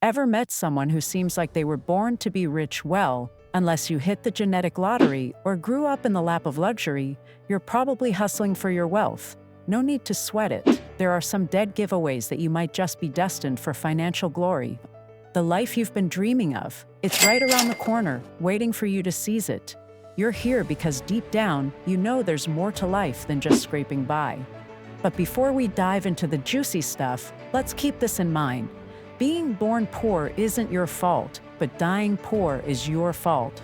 Ever met someone who seems like they were born to be rich? Well, unless you hit the genetic lottery or grew up in the lap of luxury, you're probably hustling for your wealth. No need to sweat it. There are some dead giveaways that you might just be destined for financial glory. The life you've been dreaming of, it's right around the corner, waiting for you to seize it. You're here because deep down, you know there's more to life than just scraping by. But before we dive into the juicy stuff, let's keep this in mind. Being born poor isn't your fault, but dying poor is your fault.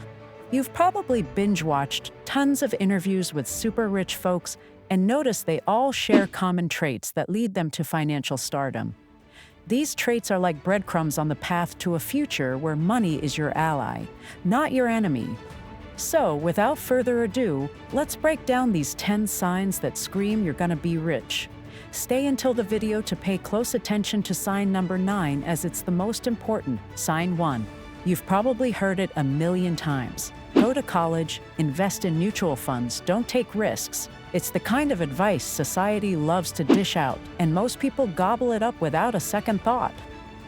You've probably binge-watched tons of interviews with super rich folks and noticed they all share common traits that lead them to financial stardom. These traits are like breadcrumbs on the path to a future where money is your ally, not your enemy. So, without further ado, let's break down these 10 signs that scream you're gonna be rich. Stay until the video to pay close attention to sign number 9, as it's the most important. Sign 1. You've probably heard it a million times. Go to college, invest in mutual funds, don't take risks. It's the kind of advice society loves to dish out, and most people gobble it up without a second thought.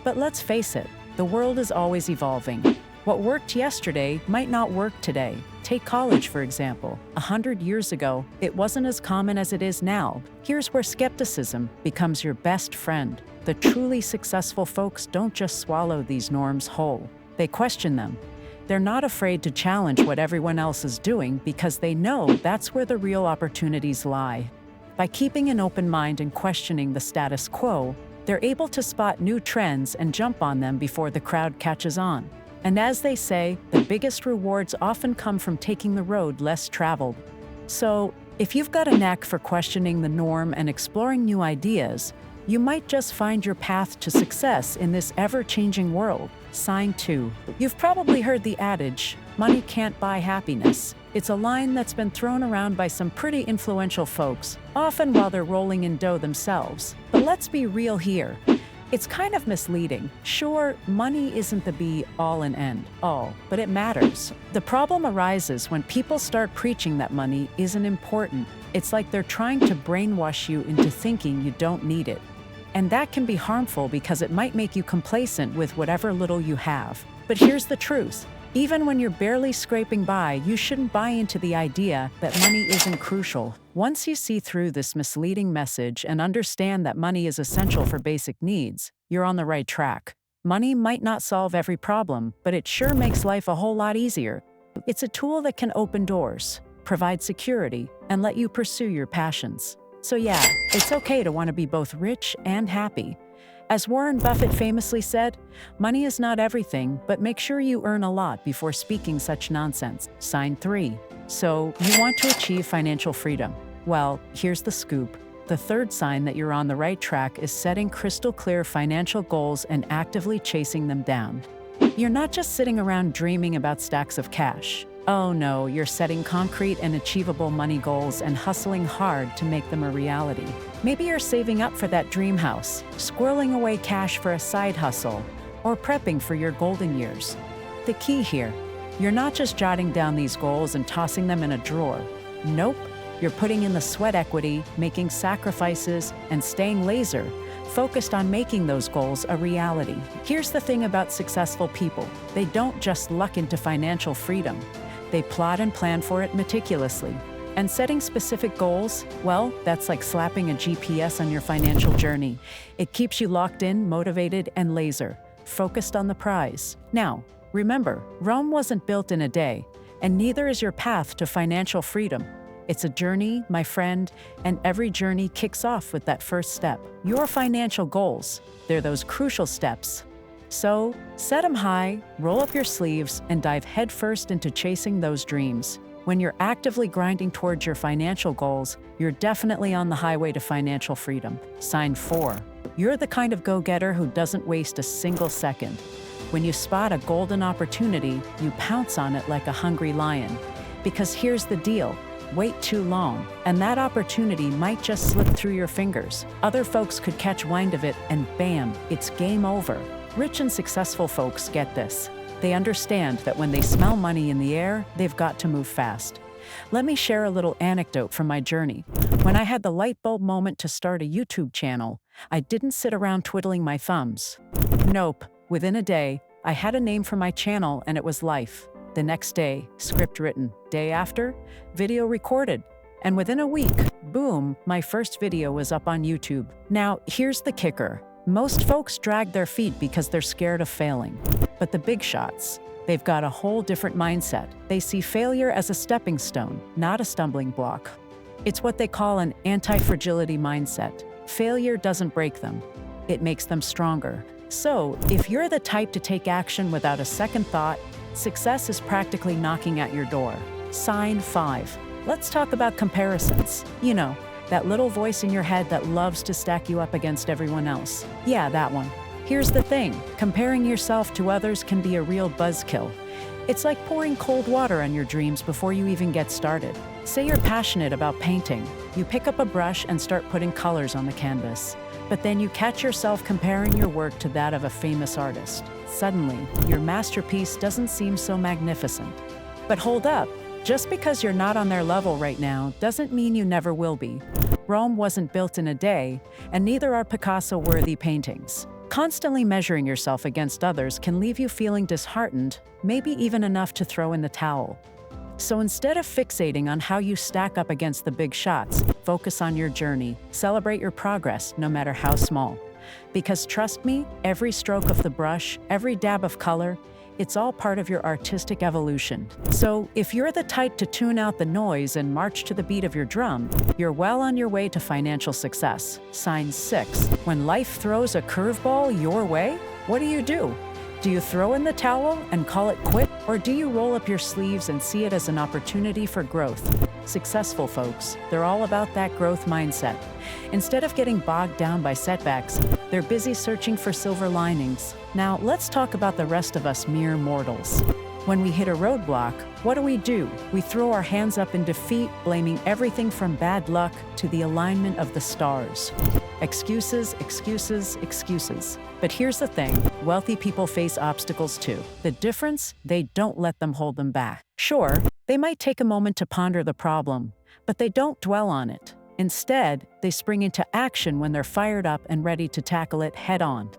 But let's face it, the world is always evolving. What worked yesterday might not work today. Take college, for example. 100 years ago, it wasn't as common as it is now. Here's where skepticism becomes your best friend. The truly successful folks don't just swallow these norms whole. They question them. They're not afraid to challenge what everyone else is doing because they know that's where the real opportunities lie. By keeping an open mind and questioning the status quo, they're able to spot new trends and jump on them before the crowd catches on. And as they say, the biggest rewards often come from taking the road less traveled. So, if you've got a knack for questioning the norm and exploring new ideas, you might just find your path to success in this ever-changing world. Sign 2. You've probably heard the adage, money can't buy happiness. It's a line that's been thrown around by some pretty influential folks, often while they're rolling in dough themselves. But let's be real here. It's kind of misleading. Sure, money isn't the be-all and end-all, but it matters. The problem arises when people start preaching that money isn't important. It's like they're trying to brainwash you into thinking you don't need it. And that can be harmful because it might make you complacent with whatever little you have. But here's the truth. Even when you're barely scraping by, you shouldn't buy into the idea that money isn't crucial. Once you see through this misleading message and understand that money is essential for basic needs, you're on the right track. Money might not solve every problem, but it sure makes life a whole lot easier. It's a tool that can open doors, provide security, and let you pursue your passions. So yeah, it's okay to want to be both rich and happy. As Warren Buffett famously said, money is not everything, but make sure you earn a lot before speaking such nonsense. Sign 3. So, you want to achieve financial freedom. Well, here's the scoop. The third sign that you're on the right track is setting crystal clear financial goals and actively chasing them down. You're not just sitting around dreaming about stacks of cash. Oh no, you're setting concrete and achievable money goals and hustling hard to make them a reality. Maybe you're saving up for that dream house, squirreling away cash for a side hustle, or prepping for your golden years. The key here, you're not just jotting down these goals and tossing them in a drawer. Nope, you're putting in the sweat equity, making sacrifices, and staying focused on making those goals a reality. Here's the thing about successful people. They don't just luck into financial freedom. They plot and plan for it meticulously. And setting specific goals, well, that's like slapping a GPS on your financial journey. It keeps you locked in, motivated, and focused on the prize. Now, remember, Rome wasn't built in a day, and neither is your path to financial freedom. It's a journey, my friend, and every journey kicks off with that first step. Your financial goals, they're those crucial steps. So, set them high, roll up your sleeves, and dive headfirst into chasing those dreams. When you're actively grinding towards your financial goals, you're definitely on the highway to financial freedom. Sign 4. You're the kind of go-getter who doesn't waste a single second. When you spot a golden opportunity, you pounce on it like a hungry lion. Because here's the deal. Wait too long, and that opportunity might just slip through your fingers. Other folks could catch wind of it, and bam, it's game over. Rich and successful folks get this. They understand that when they smell money in the air, they've got to move fast. Let me share a little anecdote from my journey. When I had the light bulb moment to start a YouTube channel, I didn't sit around twiddling my thumbs. Nope, Within a day, I had a name for my channel and it was life. The next day, script written. Day after, video recorded. And within a week, boom, my first video was up on YouTube. Now, here's the kicker. Most folks drag their feet because they're scared of failing. But the big shots, they've got a whole different mindset. They see failure as a stepping stone, not a stumbling block. It's what they call an anti-fragility mindset. Failure doesn't break them. It makes them stronger. So, if you're the type to take action without a second thought, success is practically knocking at your door. Sign 5. Let's talk about comparisons. You know, that little voice in your head that loves to stack you up against everyone else. Yeah, that one. Here's the thing, comparing yourself to others can be a real buzzkill. It's like pouring cold water on your dreams before you even get started. Say you're passionate about painting. You pick up a brush and start putting colors on the canvas. But then you catch yourself comparing your work to that of a famous artist. Suddenly, your masterpiece doesn't seem so magnificent. But hold up, just because you're not on their level right now doesn't mean you never will be. Rome wasn't built in a day, and neither are Picasso-worthy paintings. Constantly measuring yourself against others can leave you feeling disheartened, maybe even enough to throw in the towel. So instead of fixating on how you stack up against the big shots, focus on your journey. Celebrate your progress, no matter how small. Because trust me, every stroke of the brush, every dab of color, it's all part of your artistic evolution. So if you're the type to tune out the noise and march to the beat of your drum, you're well on your way to financial success. Sign 6. When life throws a curveball your way, what do? Do you throw in the towel and call it quit? Or do you roll up your sleeves and see it as an opportunity for growth? Successful folks, they're all about that growth mindset. Instead of getting bogged down by setbacks, they're busy searching for silver linings. Now, let's talk about the rest of us mere mortals. When we hit a roadblock, what do? We throw our hands up in defeat, blaming everything from bad luck to the alignment of the stars. Excuses, excuses, excuses. But here's the thing, wealthy people face obstacles too. The difference, they don't let them hold them back. Sure, they might take a moment to ponder the problem, but they don't dwell on it. Instead, they spring into action when they're fired up and ready to tackle it head on.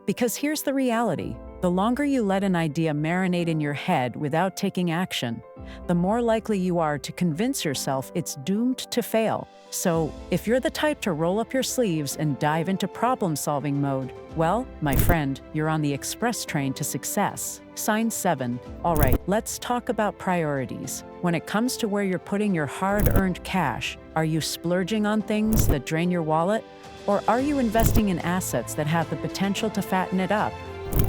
Because here's the reality, the longer you let an idea marinate in your head without taking action, the more likely you are to convince yourself it's doomed to fail. So, if you're the type to roll up your sleeves and dive into problem-solving mode, well, my friend, you're on the express train to success. Sign 7. All right, let's talk about priorities. When it comes to where you're putting your hard-earned cash, are you splurging on things that drain your wallet? Or are you investing in assets that have the potential to fatten it up?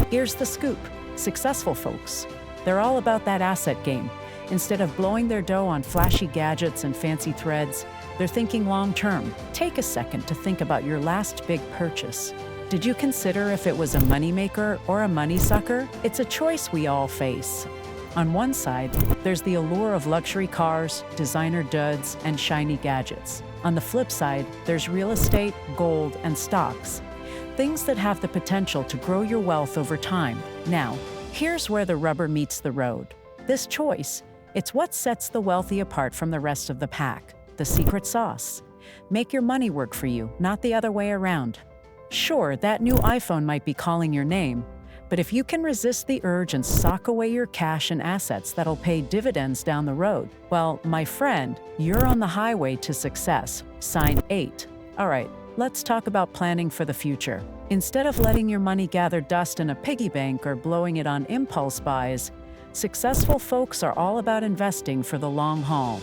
Here's the scoop. Successful folks, they're all about that asset game. Instead of blowing their dough on flashy gadgets and fancy threads, they're thinking long-term. Take a second to think about your last big purchase. Did you consider if it was a moneymaker or a money sucker? It's a choice we all face. On one side, there's the allure of luxury cars, designer duds, and shiny gadgets. On the flip side, there's real estate, gold, and stocks. Things that have the potential to grow your wealth over time. Now, here's where the rubber meets the road. This choice, it's what sets the wealthy apart from the rest of the pack. The secret sauce. Make your money work for you, not the other way around. Sure, that new iPhone might be calling your name, but if you can resist the urge and sock away your cash and assets that'll pay dividends down the road, well, my friend, you're on the highway to success. Sign 8. All right, let's talk about planning for the future. Instead of letting your money gather dust in a piggy bank or blowing it on impulse buys, successful folks are all about investing for the long haul.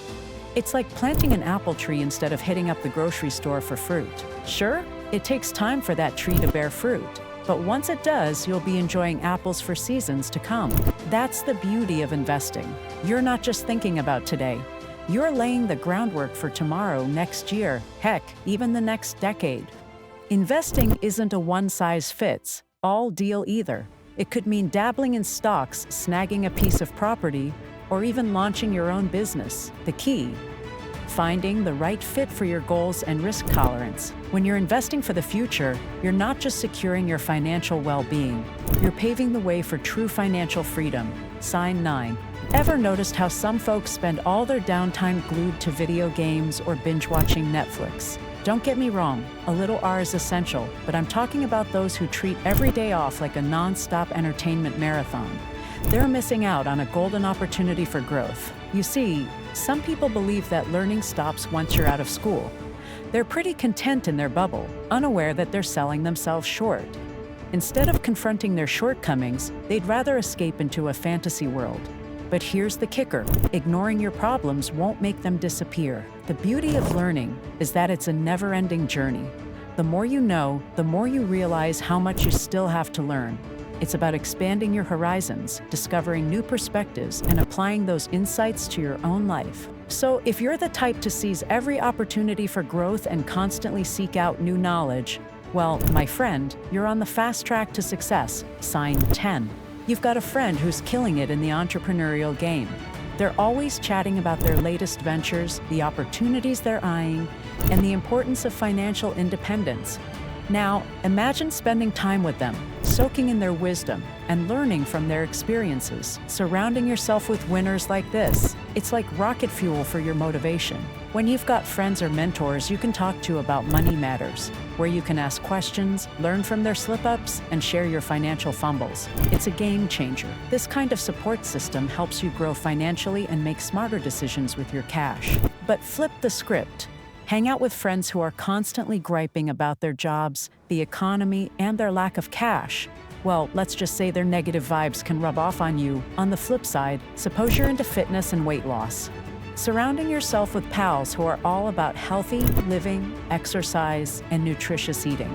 It's like planting an apple tree instead of hitting up the grocery store for fruit. Sure, it takes time for that tree to bear fruit, but once it does, you'll be enjoying apples for seasons to come. That's the beauty of investing. You're not just thinking about today. You're laying the groundwork for tomorrow, next year, heck, even the next decade. Investing isn't a one-size-fits-all deal either. It could mean dabbling in stocks, snagging a piece of property, or even launching your own business. The key: finding the right fit for your goals and risk tolerance. When you're investing for the future, you're not just securing your financial well-being, you're paving the way for true financial freedom. Sign 9. Ever noticed how some folks spend all their downtime glued to video games or binge-watching Netflix? Don't get me wrong, a little R is essential, but I'm talking about those who treat every day off like a non-stop entertainment marathon. They're missing out on a golden opportunity for growth. You see, some people believe that learning stops once you're out of school. They're pretty content in their bubble, unaware that they're selling themselves short. Instead of confronting their shortcomings, they'd rather escape into a fantasy world. But here's the kicker: ignoring your problems won't make them disappear. The beauty of learning is that it's a never-ending journey. The more you know, the more you realize how much you still have to learn. It's about expanding your horizons, discovering new perspectives, and applying those insights to your own life. So, if you're the type to seize every opportunity for growth and constantly seek out new knowledge, well, my friend, you're on the fast track to success. Sign 10. You've got a friend who's killing it in the entrepreneurial game. They're always chatting about their latest ventures, the opportunities they're eyeing, and the importance of financial independence. Now, imagine spending time with them, soaking in their wisdom, and learning from their experiences. Surrounding yourself with winners like this, it's like rocket fuel for your motivation. When you've got friends or mentors you can talk to about money matters, where you can ask questions, learn from their slip-ups, and share your financial fumbles, it's a game changer. This kind of support system helps you grow financially and make smarter decisions with your cash. But flip the script. Hang out with friends who are constantly griping about their jobs, the economy, and their lack of cash. Well, let's just say their negative vibes can rub off on you. On the flip side, suppose you're into fitness and weight loss. Surrounding yourself with pals who are all about healthy living, exercise, and nutritious eating.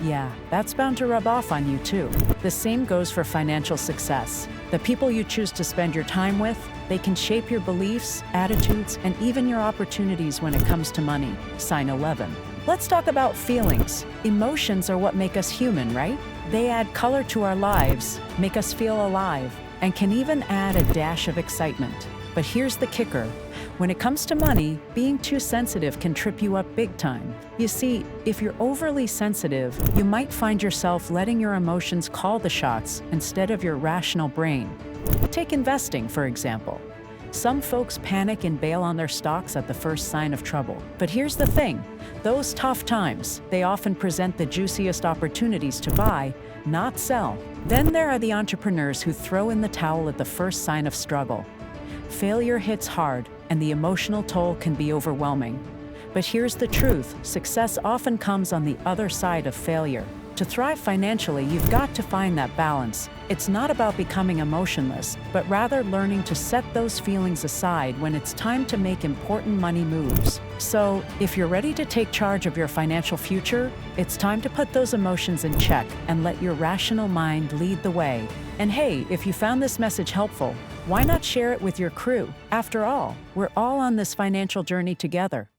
Yeah, that's bound to rub off on you too. The same goes for financial success. The people you choose to spend your time with, they can shape your beliefs, attitudes, and even your opportunities when it comes to money. Sign 11. Let's talk about feelings. Emotions are what make us human, right? They add color to our lives, make us feel alive, and can even add a dash of excitement. But here's the kicker. When it comes to money, being too sensitive can trip you up big time. You see, if you're overly sensitive, you might find yourself letting your emotions call the shots instead of your rational brain. Take investing, for example. Some folks panic and bail on their stocks at the first sign of trouble. But here's the thing. Those tough times, they often present the juiciest opportunities to buy, not sell. Then there are the entrepreneurs who throw in the towel at the first sign of struggle. Failure hits hard, and the emotional toll can be overwhelming. But here's the truth: success often comes on the other side of failure. To thrive financially, you've got to find that balance. It's not about becoming emotionless, but rather learning to set those feelings aside when it's time to make important money moves. So, if you're ready to take charge of your financial future, it's time to put those emotions in check and let your rational mind lead the way. And hey, if you found this message helpful, why not share it with your crew? After all, we're all on this financial journey together.